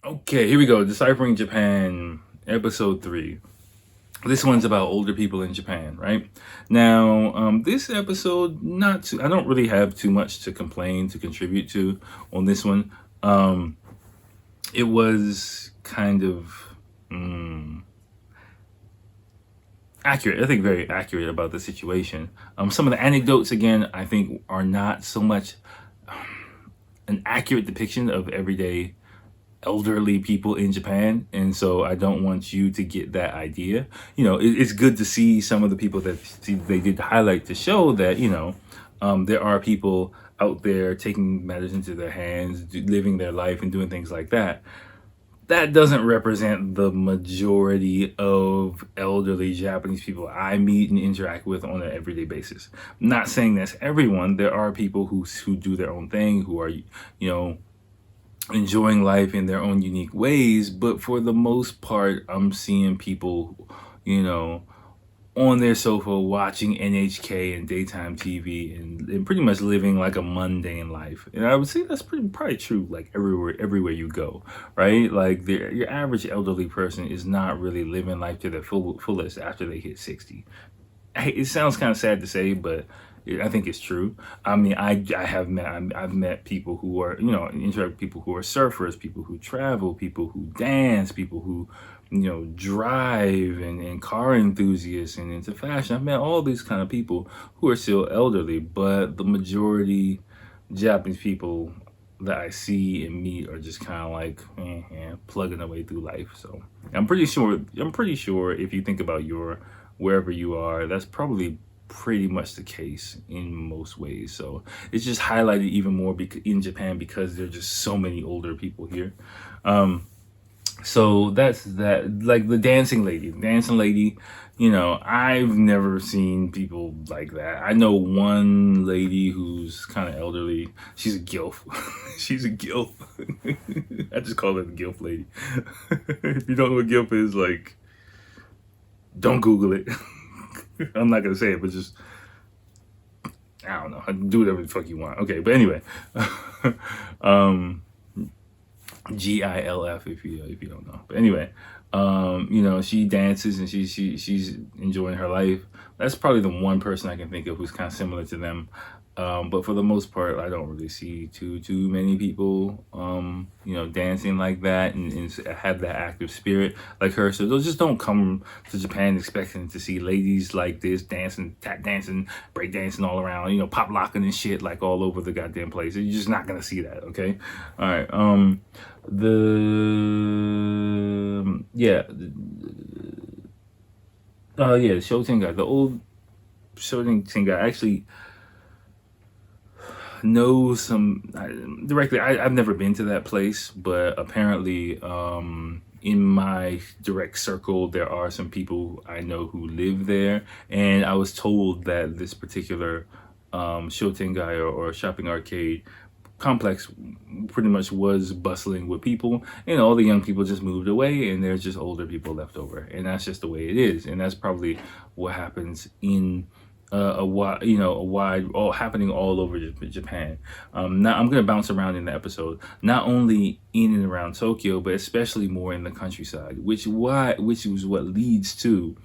Okay, here we go. Deciphering Japan, episode 3. This one's about older people in Japan, right? Now, this episode, not too, I don't really have too much to complain, to contribute to on this one. It was kind of accurate. I think very accurate about the situation. Some of the anecdotes, again, I think are not so much an accurate depiction of everyday elderly people in Japan, and so I don't want you to get that idea. It's good to see some of the people that they did highlight to show that there are people out there taking matters into their hands, living their life, and doing things like that. That doesn't represent the majority of elderly Japanese people I meet and interact with on an everyday basis. I'm not saying that's everyone. There are people who do their own thing, who are enjoying life in their own unique ways, but for the most part, I'm seeing people, you know, on their sofa watching NHK and daytime TV and pretty much living like a mundane life. And I would say that's probably true like everywhere you go, right? Like your average elderly person is not really living life to their fullest after they hit 60. It sounds kind of sad to say, but I think it's true. I mean, I've met people who are interact with people who are surfers, people who travel, people who dance, people who drive and car enthusiasts and into fashion. I've met all these kind of people who are still elderly, but the majority Japanese people that I see and meet are just kind of like plugging away through life. So I'm pretty sure if you think about your wherever you are, that's probably pretty much the case in most ways. So it's just highlighted even more in Japan because there are just so many older people here. So that's that. Like the dancing lady. I've never seen people like that. I know one lady who's kind of elderly. She's a gilf. She's a gilf. I just call her the gilf lady. If you don't know what gilf is, like, don't Google it. I'm not gonna say it, but just I don't know. Do whatever the fuck you want. Okay, but anyway, um, GILF if you don't know. But anyway, she dances and she's enjoying her life. That's probably the one person I can think of who's kind of similar to them. But for the most part, I don't really see too many people, dancing like that and have that active spirit like her. So those just don't come to Japan expecting to see ladies like this dancing, tap dancing, break dancing all around, pop locking and shit like all over the goddamn place. You're just not gonna see that. Okay, all right. The Shoten guy, the old Shoten guy actually know some directly. I've never been to that place, but apparently, in my direct circle, there are some people I know who live there, and I was told that this particular Shotengai or shopping arcade complex pretty much was bustling with people, and all the young people just moved away, and there's just older people left over, and that's just the way it is, and that's probably what happens in all happening all over Japan. Now I'm gonna bounce around in the episode, not only in and around Tokyo, but especially more in the countryside, which is what leads to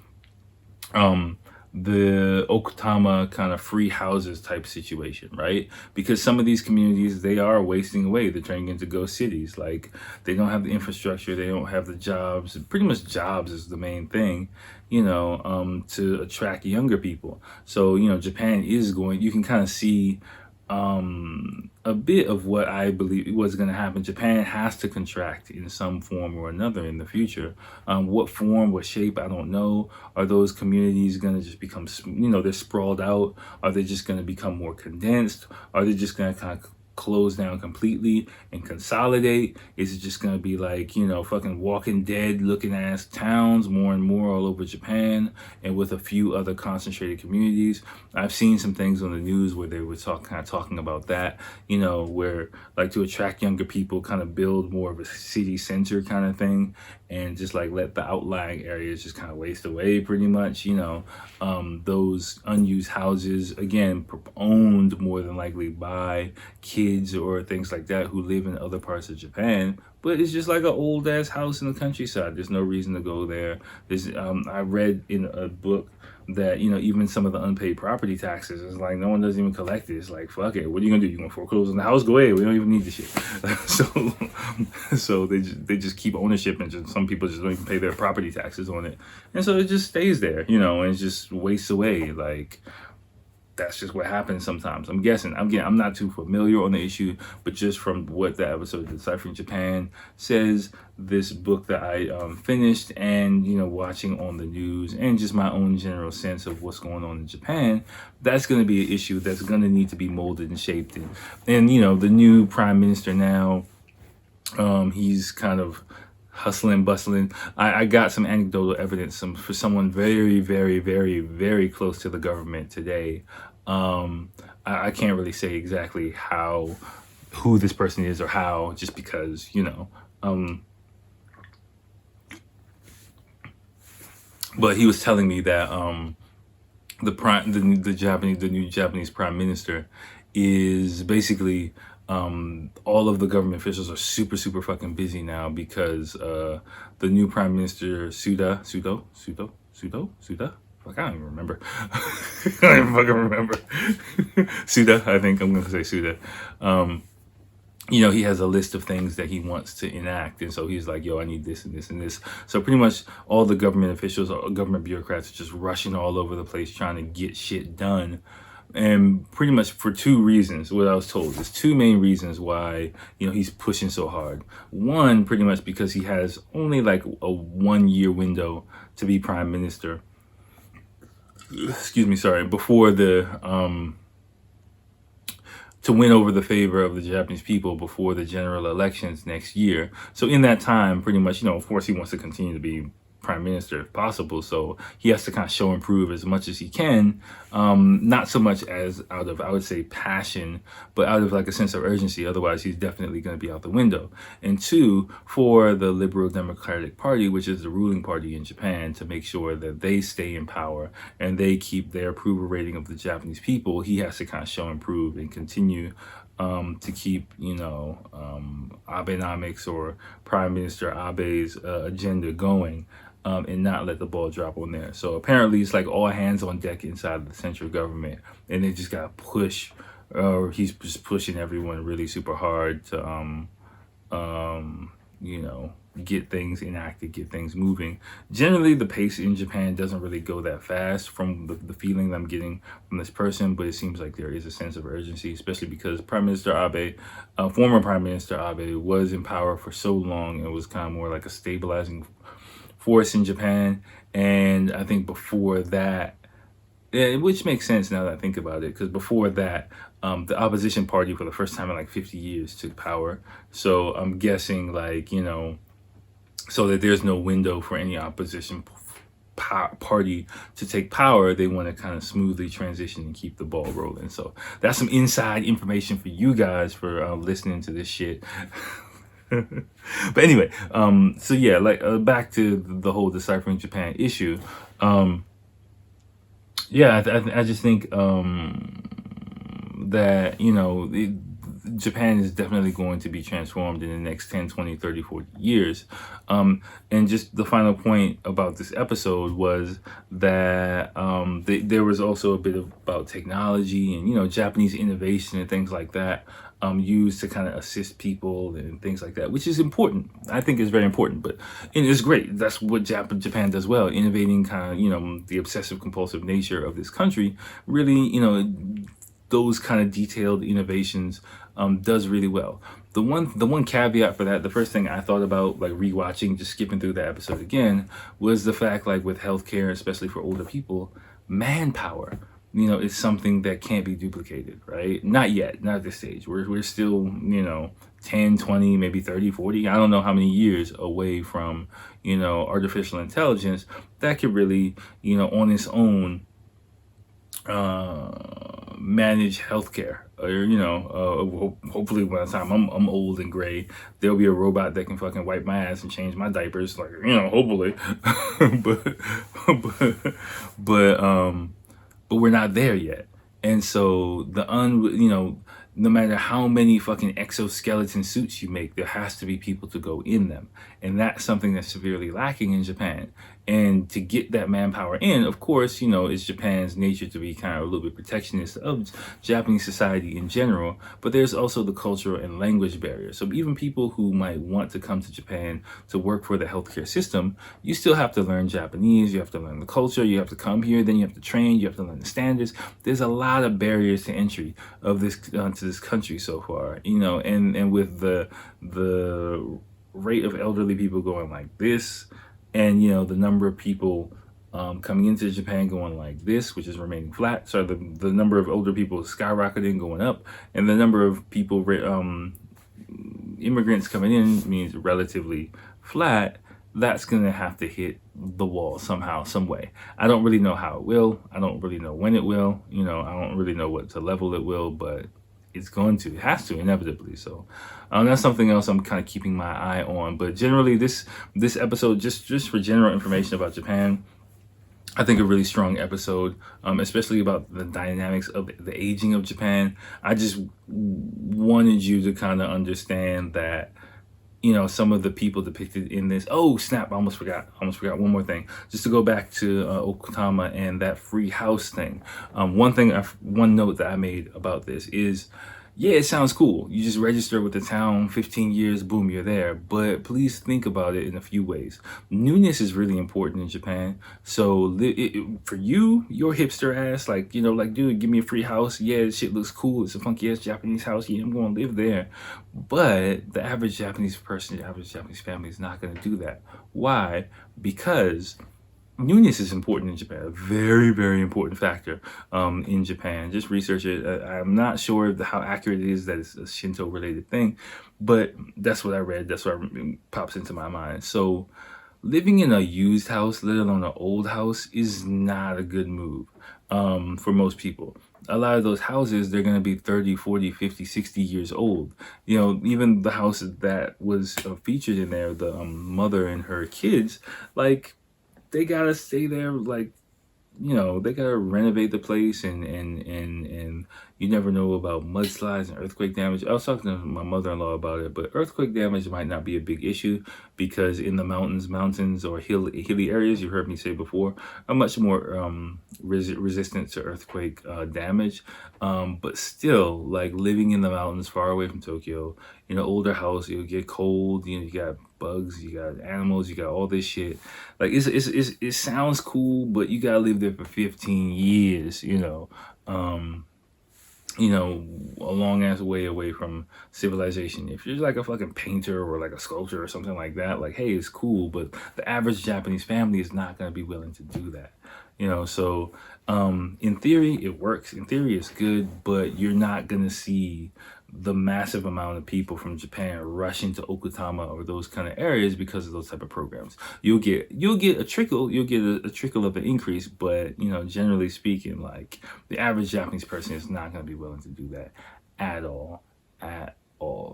the Okutama kind of free houses type situation, right? Because some of these communities, they are wasting away. They're turning into ghost cities. Like, they don't have the infrastructure, they don't have the jobs. Pretty much jobs is the main thing, to attract younger people. So, Japan is going, you can kind of see a bit of what I believe was going to happen. Japan has to contract in some form or another in the future. What form, what shape, I don't know. Are those communities going to just become, they're sprawled out? Are they just going to become more condensed? Are they just going to kind of close down completely and consolidate? Is it just gonna be like, fucking Walking Dead looking ass towns more and more all over Japan, and with a few other concentrated communities? I've seen some things on the news where they were talking about that, where like to attract younger people, kind of build more of a city center kind of thing, and just like let the outlying areas just kind of waste away pretty much. Those unused houses, again, owned more than likely by kids kids or things like that who live in other parts of Japan, but it's just like an old ass house in the countryside. There's no reason to go there. I read in a book that, even some of the unpaid property taxes is like no one doesn't even collect it. It's like, fuck it, what are you gonna do? You gonna foreclose on the house? Go ahead, we don't even need the shit. So they just keep ownership, and some people just don't even pay their property taxes on it, and so it just stays there, and it just wastes away. Like, that's just what happens sometimes. I'm guessing. I'm not too familiar on the issue, but just from what the episode of Deciphering Japan says, this book that I finished, and watching on the news, and just my own general sense of what's going on in Japan, that's going to be an issue that's going to need to be molded and shaped. And the new prime minister now, he's kind of hustling, bustling. I got some anecdotal evidence for someone very, very, very, very close to the government today. I can't really say exactly who this person is or how, just because, but he was telling me that the new Japanese prime minister is basically, all of the government officials are super, super fucking busy now because the new prime minister, Suda. Fuck, I don't even remember. I don't even fucking remember. Suda, I think I'm going to say Suda. He has a list of things that he wants to enact. And so he's like, yo, I need this and this and this. So pretty much all the government officials, government bureaucrats are just rushing all over the place trying to get shit done. And pretty much for two reasons, what I was told. There's two main reasons why, he's pushing so hard. One, pretty much because he has only like a 1 year window to be prime minister. Before to win over the favor of the Japanese people before the general elections next year. So in that time, pretty much, of course, he wants to continue to be prime minister if possible, so he has to kind of show and prove as much as he can, not so much as out of, I would say, passion, but out of like a sense of urgency. Otherwise he's definitely going to be out the window. And two, for the Liberal Democratic Party, which is the ruling party in Japan, to make sure that they stay in power and they keep their approval rating of the Japanese people, he has to kind of show and prove and continue to keep, Abenomics, or Prime Minister Abe's agenda going, and not let the ball drop on there. So apparently it's like all hands on deck inside of the central government, and they just got to push, or he's just pushing everyone really super hard to, get things enacted, get things moving. Generally, the pace in Japan doesn't really go that fast from the feeling that I'm getting from this person, but it seems like there is a sense of urgency, especially because Prime Minister Abe, former Prime Minister Abe, was in power for so long and was kind of more like a stabilizing force in Japan. And I think before that, which makes sense now that I think about it, because before that, the opposition party for the first time in like 50 years took power. So I'm guessing like, so that there's no window for any opposition party to take power, they want to kind of smoothly transition and keep the ball rolling. So that's some inside information for you guys for listening to this shit. But anyway, so yeah, like back to the whole Deciphering Japan issue. I just think that, Japan is definitely going to be transformed in the next 10, 20, 30, 40 years. And just the final point about this episode was that there was also a bit about technology and, Japanese innovation and things like that, used to kind of assist people and things like that, which is important. I think is very important, but and it's great. That's what Japan does well, innovating kind of, the obsessive compulsive nature of this country. Really, those kind of detailed innovations does really well. The one caveat for that, the first thing I thought about, like rewatching, just skipping through the episode again, was the fact, like with healthcare, especially for older people, manpower, is something that can't be duplicated, right? Not yet, not at this stage. We're still, 10, 20, maybe 30, 40, I don't know how many years away from, artificial intelligence that could really, on its own, manage healthcare. Or hopefully by the time I'm old and gray, there'll be a robot that can fucking wipe my ass and change my diapers, like, hopefully. but we're not there yet. And so no matter how many fucking exoskeleton suits you make, there has to be people to go in them. And that's something that's severely lacking in Japan. And to get that manpower in, of course, it's Japan's nature to be kind of a little bit protectionist of Japanese society in general, but there's also the cultural and language barrier. So even people who might want to come to Japan to work for the healthcare system, you still have to learn Japanese, you have to learn the culture, you have to come here, then you have to train, you have to learn the standards. There's a lot of barriers to entry of this to this country so far, and with the rate of elderly people going like this, and the number of people coming into Japan going like this, which is remaining flat. So the number of older people skyrocketing, going up, and the number of people immigrants coming in means relatively flat. That's gonna have to hit the wall somehow, some way. I don't really know how it will. I don't really know when it will. I don't really know what level it will, but it's going to. It has to, inevitably. So that's something else I'm kind of keeping my eye on. But generally, this episode, just for general information about Japan, I think a really strong episode, especially about the dynamics of the aging of Japan. I just wanted you to kind of understand that, some of the people depicted in this. Oh snap! I almost forgot one more thing. Just to go back to Okutama and that free house thing. One note that I made about this is, yeah, it sounds cool. You just register with the town, 15 years, boom, you're there. But please think about it in a few ways. Newness is really important in Japan. So for you, your hipster ass, like, dude, give me a free house. Yeah, shit looks cool. It's a funky ass Japanese house. Yeah, I'm going to live there. But the average Japanese person, the average Japanese family is not going to do that. Why? Because newness is important in Japan, a very, very important factor in Japan. Just research it. I'm not sure how accurate it is that it's a Shinto-related thing, but that's what I read. That's what pops into my mind. So living in a used house, let alone an old house, is not a good move for most people. A lot of those houses, they're going to be 30, 40, 50, 60 years old. Even the house that was featured in there, the mother and her kids, like, they gotta stay there, like, they gotta renovate the place, and you never know about mudslides and earthquake damage. I was talking to my mother-in-law about it, but earthquake damage might not be a big issue because in the mountains or hilly areas, you heard me say before, are much more resistant to earthquake damage. But still, like, living in the mountains far away from Tokyo, in an older house, you'll get cold. You got bugs, you got animals, you got all this shit. Like, it sounds cool, but you gotta live there for 15 years. A long ass way away from civilization. If you're like a fucking painter or like a sculptor or something like that, like, hey, it's cool, but the average Japanese family is not going to be willing to do that. So in theory, it works. In theory, it's good, but you're not going to see the massive amount of people from Japan rushing to Okutama or those kind of areas because of those type of programs. You'll get a trickle, a trickle of an increase, but generally speaking, like, the average Japanese person is not going to be willing to do that at all.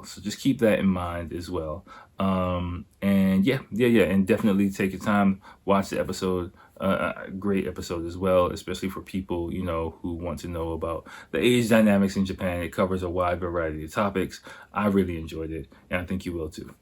So just keep that in mind as well. And yeah, and definitely take your time, watch the episode. A great episode as well, especially for people who want to know about the age dynamics in Japan. It covers a wide variety of topics. I really enjoyed it, and I think you will too.